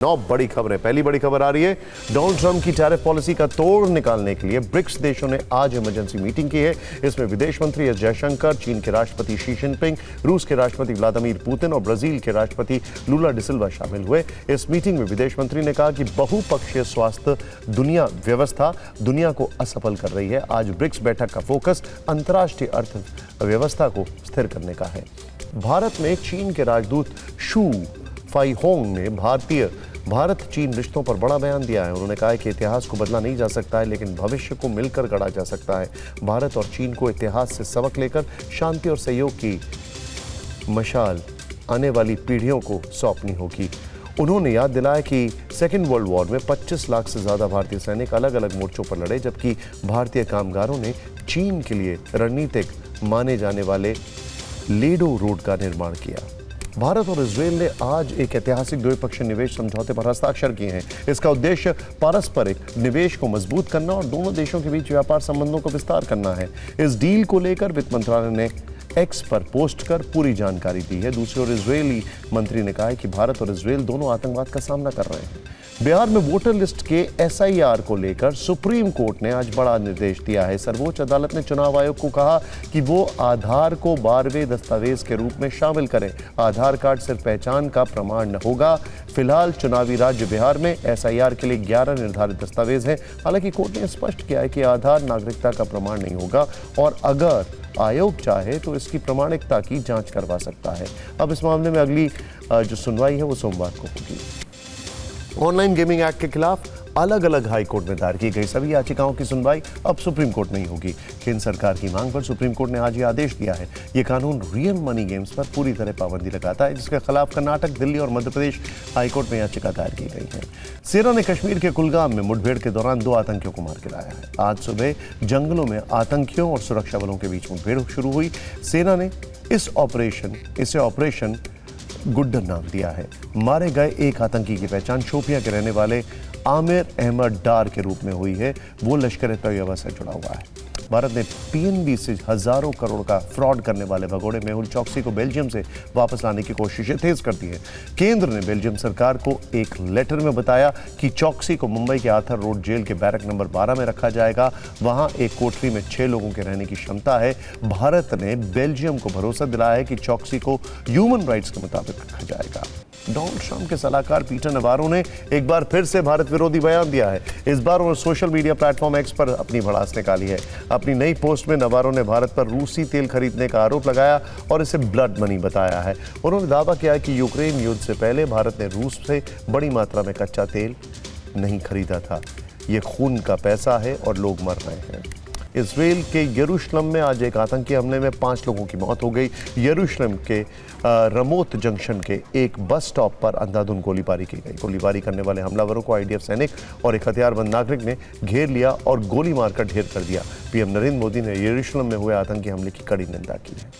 नौ बड़ी खबरें। पहली बड़ी खबर आ रही है, डोनाल्ड ट्रंप की टैरिफ पॉलिसी का तोड़ निकालने के लिए ब्रिक्स देशों ने आज इमरजेंसी मीटिंग की है। इसमें विदेश मंत्री एस जयशंकर, चीन के राष्ट्रपति शी जिनपिंग, रूस के राष्ट्रपति व्लादिमीर पुतिन और ब्राजील के राष्ट्रपति लूला डिसिल्वा शामिल हुए। इस मीटिंग में विदेश मंत्री ने कहा कि बहुपक्षीय स्वास्थ्य व्यवस्था दुनिया को असफल कर रही है। आज ब्रिक्स बैठक का फोकस अंतर्राष्ट्रीय अर्थव्यवस्था को स्थिर करने का है। भारत में चीन के राजदूत शू फाइहोंग ने भारत चीन रिश्तों पर बड़ा बयान दिया है। उन्होंने कहा है कि इतिहास को बदला नहीं जा सकता है, लेकिन भविष्य को मिलकर गढ़ा जा सकता है। भारत और चीन को इतिहास से सबक लेकर शांति और सहयोग की मशाल आने वाली पीढ़ियों को सौंपनी होगी। उन्होंने याद दिलाया कि सेकेंड वर्ल्ड वॉर में 25 लाख से ज़्यादा भारतीय सैनिक अलग अलग मोर्चों पर लड़े, जबकि भारतीय कामगारों ने चीन के लिए रणनीतिक माने जाने वाले लेडो रोड का निर्माण किया। भारत और इजरायल ने आज एक ऐतिहासिक द्विपक्षीय निवेश समझौते पर हस्ताक्षर किए हैं। इसका उद्देश्य पारस्परिक निवेश को मजबूत करना और दोनों देशों के बीच व्यापार संबंधों को विस्तार करना है। इस डील को लेकर वित्त मंत्रालय ने एक्स पर पोस्ट कर पूरी जानकारी दी है। दूसरी ओर इजरायली मंत्री ने कहा है कि भारत और इजरायल दोनों आतंकवाद का सामना कर रहे हैं। बिहार में वोटर लिस्ट के SIR को लेकर सुप्रीम कोर्ट ने आज बड़ा निर्देश दिया है। सर्वोच्च अदालत ने चुनाव आयोग को कहा कि वो आधार को 12वें दस्तावेज के रूप में शामिल करें। आधार कार्ड सिर्फ पहचान का प्रमाण न होगा। फिलहाल चुनावी राज्य बिहार में SIR के लिए 11 निर्धारित दस्तावेज हैं। हालांकि कोर्ट ने स्पष्ट किया है कि आधार नागरिकता का प्रमाण नहीं होगा और अगर आयोग चाहे तो इसकी प्रामाणिकता की जांच करवा सकता है। अब इस मामले में अगली जो सुनवाई है वो सोमवार को होगी। ऑनलाइन गेमिंग एक्ट के खिलाफ अलग अलग हाई कोर्ट में दायर की गई सभी याचिकाओं की सुनवाई अब सुप्रीम कोर्ट में ही होगी। केंद्र सरकार की मांग पर सुप्रीम कोर्ट ने आज ये आदेश दिया है। ये कानून रियल मनी गेम्स पर पूरी तरह पाबंदी लगाता है, जिसके खिलाफ कर्नाटक, दिल्ली और मध्य प्रदेश हाई कोर्ट में याचिका दायर की गई है। सेना ने कश्मीर के कुलगाम में मुठभेड़ के दौरान 2 आतंकियों को मार गिराया है। आज सुबह जंगलों में आतंकियों और सुरक्षा बलों के बीच मुठभेड़ शुरू हुई। सेना ने इसे ऑपरेशन गुड्डन नाम दिया है। मारे गए एक आतंकी की पहचान शोपियां के रहने वाले आमिर अहमद डार के रूप में हुई है। वो लश्कर-ए-तैयबा से जुड़ा हुआ है। भारत ने PNB से हजारों करोड़ का फ्रॉड करने वाले भगोड़े मेहुल चोकसी को बेल्जियम से वापस लाने की कोशिशें तेज कर दी है। केंद्र ने बेल्जियम सरकार को एक लेटर में बताया कि चोकसी को मुंबई के आर्थर रोड जेल के बैरक नंबर 12 में रखा जाएगा। वहां एक कोठरी में 6 लोगों के रहने की क्षमता है। भारत ने बेल्जियम को भरोसा दिलाया है कि चोकसी को ह्यूमन राइट्स के मुताबिक रखा जाएगा। डोनाल्ड ट्रंप के सलाहकार पीटर नवारो ने एक बार फिर से भारत विरोधी बयान दिया है। इस बार उन्होंने सोशल मीडिया प्लेटफॉर्म एक्स पर अपनी भड़ास निकाली है। अपनी नई पोस्ट में नवारो ने भारत पर रूसी तेल खरीदने का आरोप लगाया और इसे ब्लड मनी बताया है। उन्होंने दावा किया कि यूक्रेन युद्ध से पहले भारत ने रूस से बड़ी मात्रा में कच्चा तेल नहीं खरीदा था। ये खून का पैसा है और लोग मर रहे हैं। इजरायल के यरूशलेम में आज एक आतंकी हमले में 5 लोगों की मौत हो गई। यरूशलेम के रमोत जंक्शन के एक बस स्टॉप पर अंधाधुंध गोलीबारी की गई। गोलीबारी करने वाले हमलावरों को IDF सैनिक और एक हथियारबंद नागरिक ने घेर लिया और गोली मारकर ढेर कर दिया। PM नरेंद्र मोदी ने यरूशलेम में हुए आतंकी हमले की कड़ी निंदा की है।